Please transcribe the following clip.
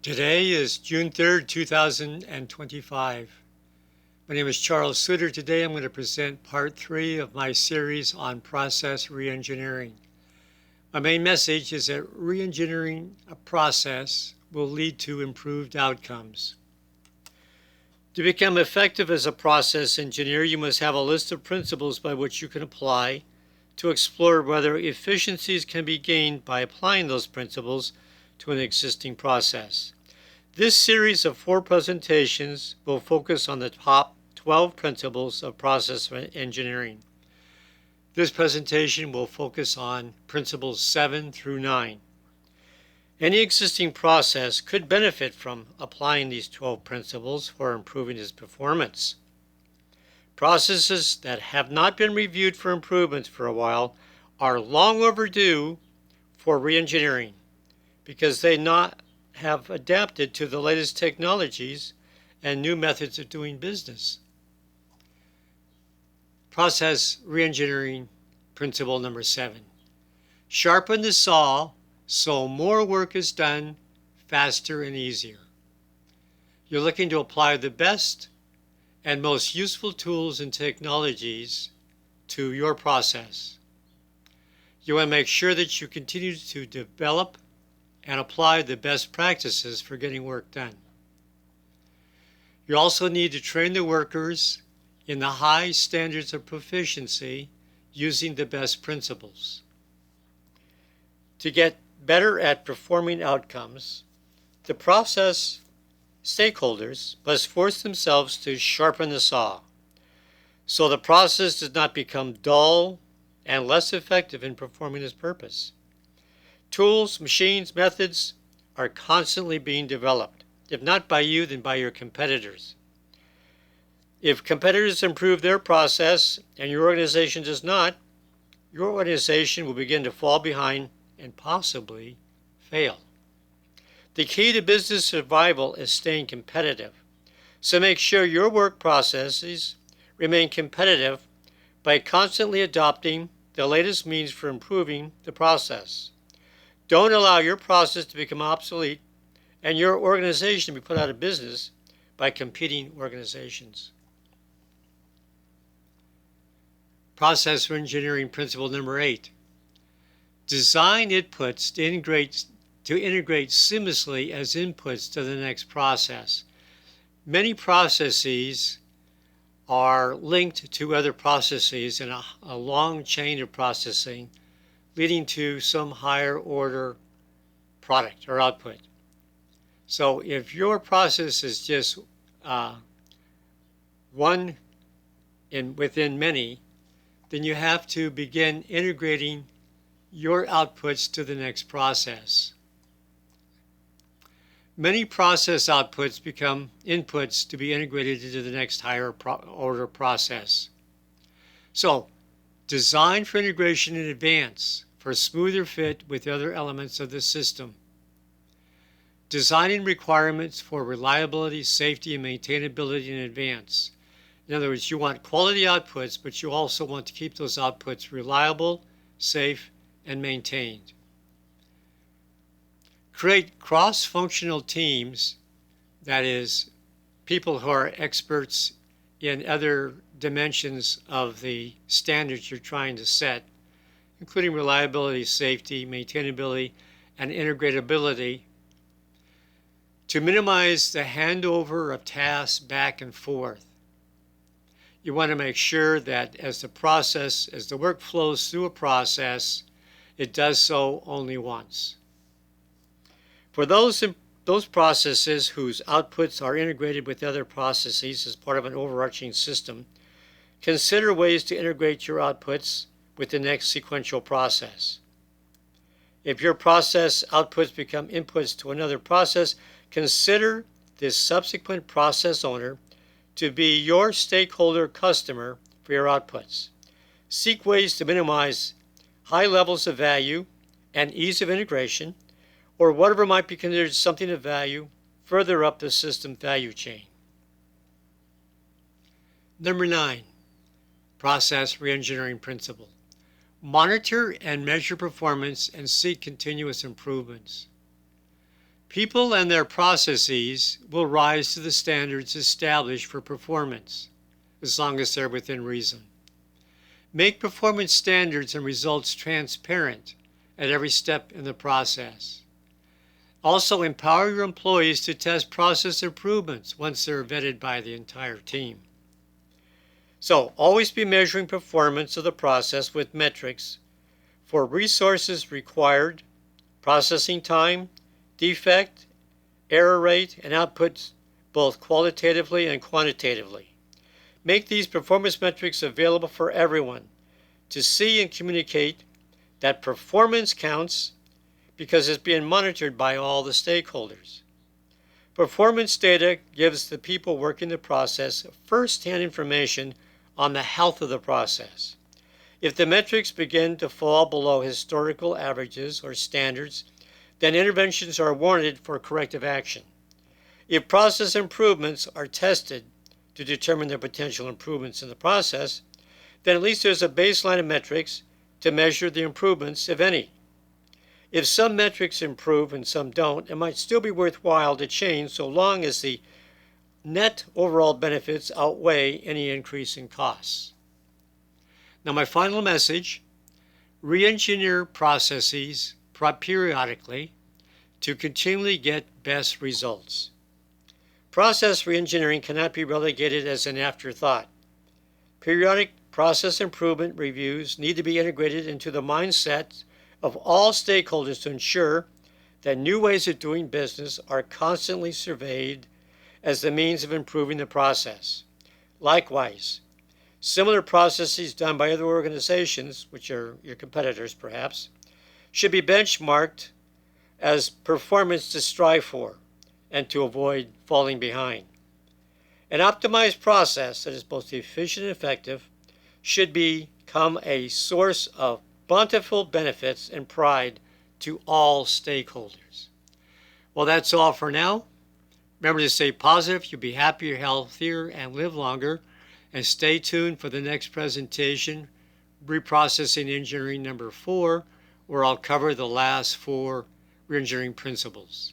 Today is June 3rd, 2025. My name is Charles Suter. Today I'm going to present part 3 of my series on process reengineering. My main message is that reengineering a process will lead to improved outcomes. To become effective as a process engineer, you must have a list of principles by which you can apply to explore whether efficiencies can be gained by applying those principles to an existing process. This series of 4 presentations will focus on the top 12 principles of process engineering. This presentation will focus on principles 7 through 9. Any existing process could benefit from applying these 12 principles for improving its performance. Processes that have not been reviewed for improvements for a while are long overdue for reengineering because they not have adapted to the latest technologies and new methods of doing business. Process reengineering principle number 7. Sharpen the saw so more work is done faster and easier. You're looking to apply the best and most useful tools and technologies to your process. You want to make sure that you continue to develop and apply the best practices for getting work done. You also need to train the workers in the high standards of proficiency using the best principles. To get better at performing outcomes, the process stakeholders must force themselves to sharpen the saw so the process does not become dull and less effective in performing its purpose. Tools, machines, methods are constantly being developed, if not by you, then by your competitors. If competitors improve their process and your organization does not, your organization will begin to fall behind and possibly fail. The key to business survival is staying competitive. So make sure your work processes remain competitive by constantly adopting the latest means for improving the process. Don't allow your process to become obsolete and your organization to be put out of business by competing organizations. Process reengineering principle number 8. Design inputs to integrate seamlessly as inputs to the next process. Many processes are linked to other processes in a long chain of processing, leading to some higher order product or output. So if your process is just one within many, then you have to begin integrating your outputs to the next process. Many process outputs become inputs to be integrated into the next higher order process. So, design for integration in advance for a smoother fit with other elements of the system. Designing requirements for reliability, safety, and maintainability in advance. In other words, you want quality outputs, but you also want to keep those outputs reliable, safe, and maintained. Create cross-functional teams, that is, people who are experts in other dimensions of the standards you're trying to set, including reliability, safety, maintainability, and integratability, to minimize the handover of tasks back and forth. You want to make sure that as the work flows through a process, it does so only once. For those processes whose outputs are integrated with other processes as part of an overarching system, consider ways to integrate your outputs with the next sequential process. If your process outputs become inputs to another process, consider this subsequent process owner to be your stakeholder customer for your outputs. Seek ways to minimize high levels of value and ease of integration, or whatever might be considered something of value further up the system value chain. Number 9, process reengineering principle. Monitor and measure performance and seek continuous improvements. People and their processes will rise to the standards established for performance, as long as they're within reason. Make performance standards and results transparent at every step in the process. Also, empower your employees to test process improvements once they're vetted by the entire team. So, always be measuring performance of the process with metrics for resources required, processing time, defect, error rate, and outputs both qualitatively and quantitatively. Make these performance metrics available for everyone to see and communicate that performance counts because it's being monitored by all the stakeholders. Performance data gives the people working the process first-hand information on the health of the process. If the metrics begin to fall below historical averages or standards, then interventions are warranted for corrective action. If process improvements are tested to determine the potential improvements in the process, then at least there's a baseline of metrics to measure the improvements, if any. If some metrics improve and some don't, it might still be worthwhile to change so long as the net overall benefits outweigh any increase in costs. Now, my final message: re-engineer processes periodically to continually get best results. Process re-engineering cannot be relegated as an afterthought. Periodic process improvement reviews need to be integrated into the mindset of all stakeholders to ensure that new ways of doing business are constantly surveyed as the means of improving the process. Likewise, similar processes done by other organizations, which are your competitors perhaps, should be benchmarked as performance to strive for and to avoid falling behind. An optimized process that is both efficient and effective should become a source of bountiful benefits and pride to all stakeholders. Well, that's all for now. Remember to stay positive, you'll be happier, healthier, and live longer. And stay tuned for the next presentation, Reprocessing Engineering number 4, where I'll cover the last 4 reengineering principles.